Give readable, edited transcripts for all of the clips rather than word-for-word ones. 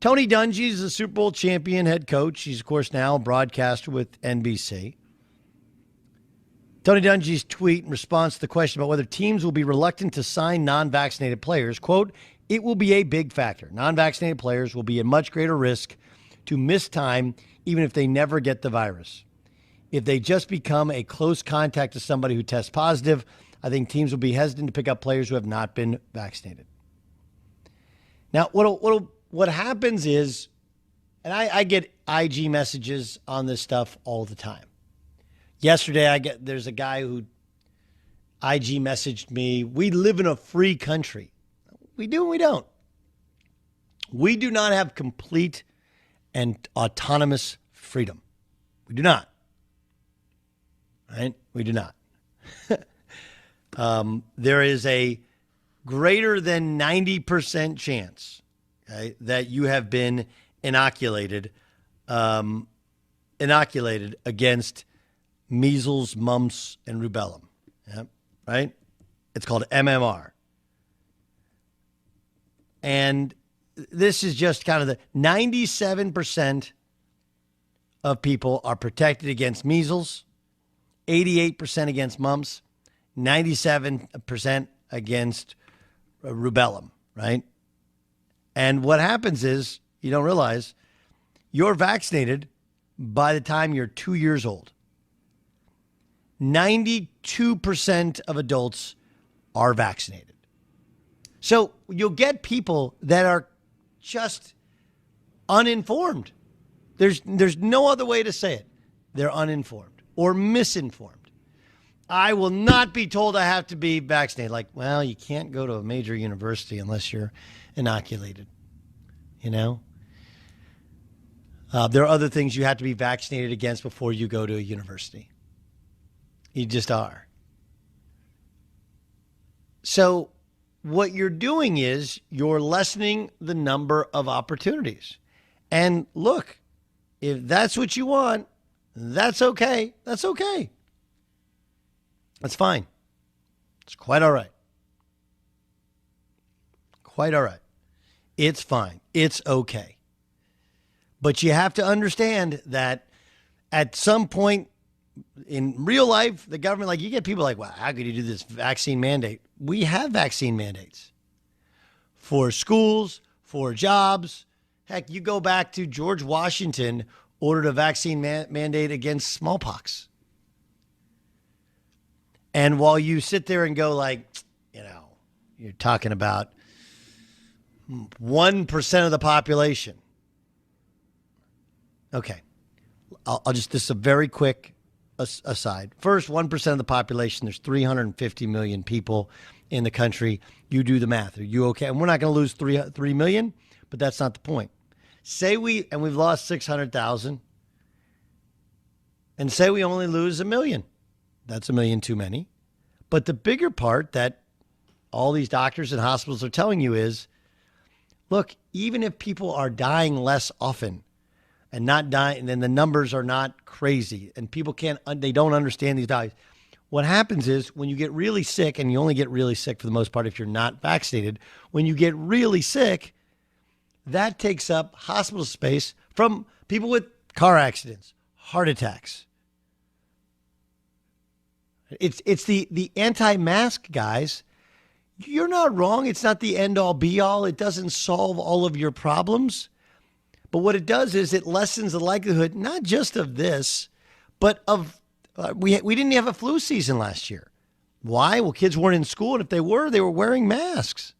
Tony Dungy is a Super Bowl champion head coach. He's, of course, now a broadcaster with NBC. Tony Dungy's tweet in response to the question about whether teams will be reluctant to sign non-vaccinated players, quote, "It will be a big factor. Non-vaccinated players will be at much greater risk to miss time even if they never get the virus. If they just become a close contact to somebody who tests positive, I think teams will be hesitant to pick up players who have not been vaccinated." Now, what happens is, and I get IG messages on this stuff all the time. Yesterday, there's a guy who IG messaged me, "We live in a free country." We do and we don't. We do not have complete and autonomous freedom. We do not. Right? We do not. There is a greater than 90% chance, okay, that you have been inoculated against measles, mumps, and rubella. Yep, right? It's called MMR. And this is just kind of the 97% of people are protected against measles, 88% against mumps, 97% against rubella, right? And what happens is, you don't realize, you're vaccinated by the time you're 2 years old. 92% of adults are vaccinated. So you'll get people that are just uninformed. There's no other way to say it. They're uninformed or misinformed. I will not be told I have to be vaccinated. Like, well, you can't go to a major university unless you're inoculated. You know? There are other things you have to be vaccinated against before you go to a university. You just are. So what you're doing is you're lessening the number of opportunities. And look, if that's what you want, that's okay. That's okay. That's fine. It's quite all right. Quite all right. It's fine. It's okay. But you have to understand that at some point in real life, the government, like, you get people like, well, how could you do this vaccine mandate? We have vaccine mandates for schools, for jobs. Heck, you go back to George Washington ordered a vaccine mandate against smallpox. And while you sit there and go like, you know, you're talking about 1% of the population. Okay. I'll just, this is a very quick aside. First, 1% of the population, there's 350 million people in the country. You do the math. Are you okay? And we're not going to lose 3 million, but that's not the point. Say we've lost 600,000, and say we only lose 1 million. That's 1 million too many. But the bigger part that all these doctors and hospitals are telling you is, look, even if people are dying less often and not dying, then the numbers are not crazy, and people they don't understand these values. What happens is when you get really sick, and you only get really sick for the most part if you're not vaccinated, when you get really sick, that takes up hospital space from people with car accidents, heart attacks. It's the anti-mask guys. You're not wrong. It's not the end all be all. It doesn't solve all of your problems. But what it does is it lessens the likelihood, not just of this, but of, we didn't have a flu season last year. Why? Well, kids weren't in school, and if they were wearing masks.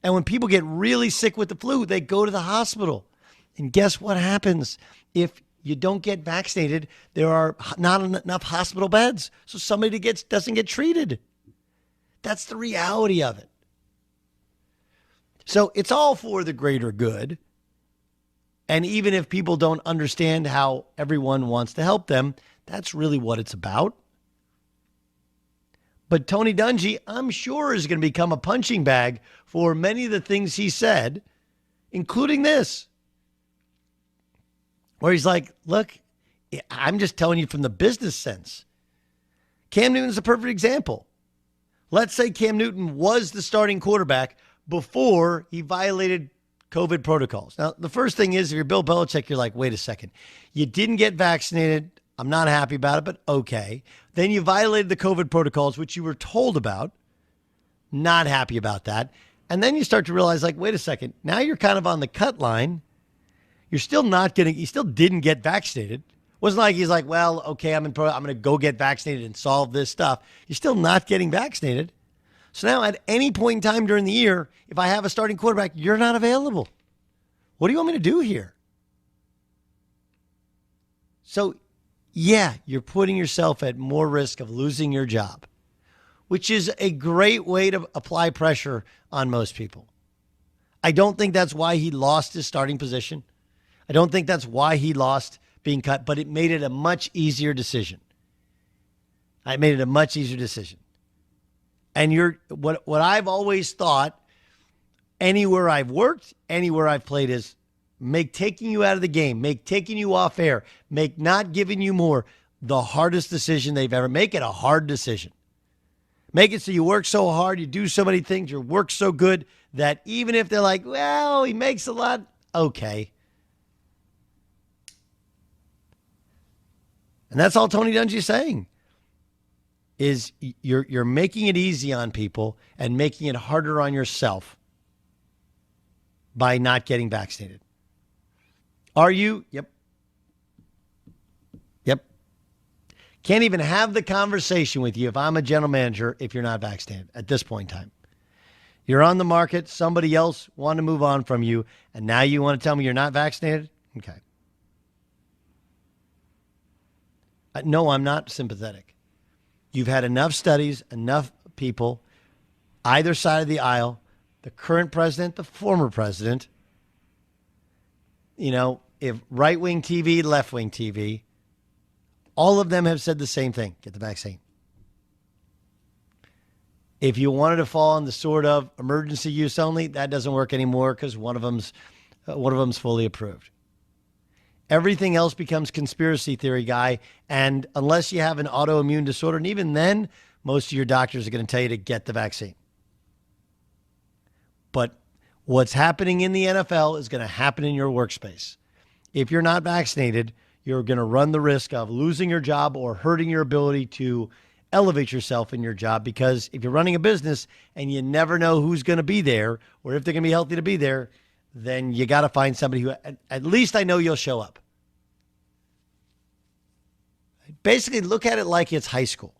And when people get really sick with the flu, they go to the hospital. And guess what happens? If you don't get vaccinated, there are not enough hospital beds, so somebody doesn't get treated. That's the reality of it. So it's all for the greater good. And even if people don't understand how everyone wants to help them, that's really what it's about. But Tony Dungy, I'm sure, is going to become a punching bag for many of the things he said, including this, where he's like, look, I'm just telling you from the business sense. Cam Newton's a perfect example. Let's say Cam Newton was the starting quarterback before he violated COVID protocols. Now, the first thing is, if you're Bill Belichick, you're like, wait a second. You didn't get vaccinated. I'm not happy about it, but okay. Then you violated the COVID protocols, which you were told about. Not happy about that. And then you start to realize, like, wait a second. Now you're kind of on the cut line. You're still you still didn't get vaccinated. It wasn't like he's like, well, okay, I'm going to go get vaccinated and solve this stuff. You're still not getting vaccinated. So now at any point in time during the year, if I have a starting quarterback, you're not available. What do you want me to do here? So, yeah, you're putting yourself at more risk of losing your job, which is a great way to apply pressure on most people. I don't think that's why he lost his starting position. I don't think that's why he lost being cut, but it made it a much easier decision. I made it a much easier decision. And what I've always thought, anywhere I've worked, anywhere I've played, is make taking you out of the game, make taking you off air, make not giving you more the hardest decision they've ever. Make it a hard decision. Make it so you work so hard, you do so many things, your work's so good that even if they're like, well, he makes a lot, okay. And that's all Tony Dungy is saying. Is you're making it easy on people and making it harder on yourself by not getting vaccinated. Are you? Yep. Yep. Can't even have the conversation with you if I'm a general manager if you're not vaccinated at this point in time. You're on the market. Somebody else wanted to move on from you, and now you want to tell me you're not vaccinated? Okay. No, I'm not sympathetic. You've had enough studies, enough people, either side of the aisle, the current president, the former president, if right-wing TV, left-wing TV, all of them have said the same thing, get the vaccine. If you wanted to fall on the sort of emergency use only, that doesn't work anymore because one of them's fully approved. Everything else becomes conspiracy theory, guy. And unless you have an autoimmune disorder, and even then, most of your doctors are going to tell you to get the vaccine. But what's happening in the NFL is going to happen in your workspace. If you're not vaccinated, you're going to run the risk of losing your job or hurting your ability to elevate yourself in your job. Because if you're running a business and you never know who's going to be there or if they're going to be healthy to be there, then you got to find somebody who, at least I know you'll show up. Basically, look at it like it's high school,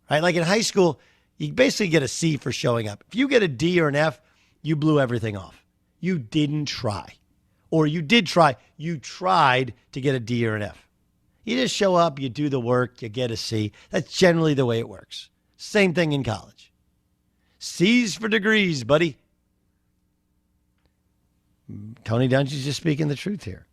right? Like in high school, you basically get a C for showing up. If you get a D or an F, you blew everything off. You didn't try. Or you did try. You tried to get a D or an F. You just show up, you do the work, you get a C. That's generally the way it works. Same thing in college. C's for degrees, buddy. Tony Dungy's just speaking the truth here.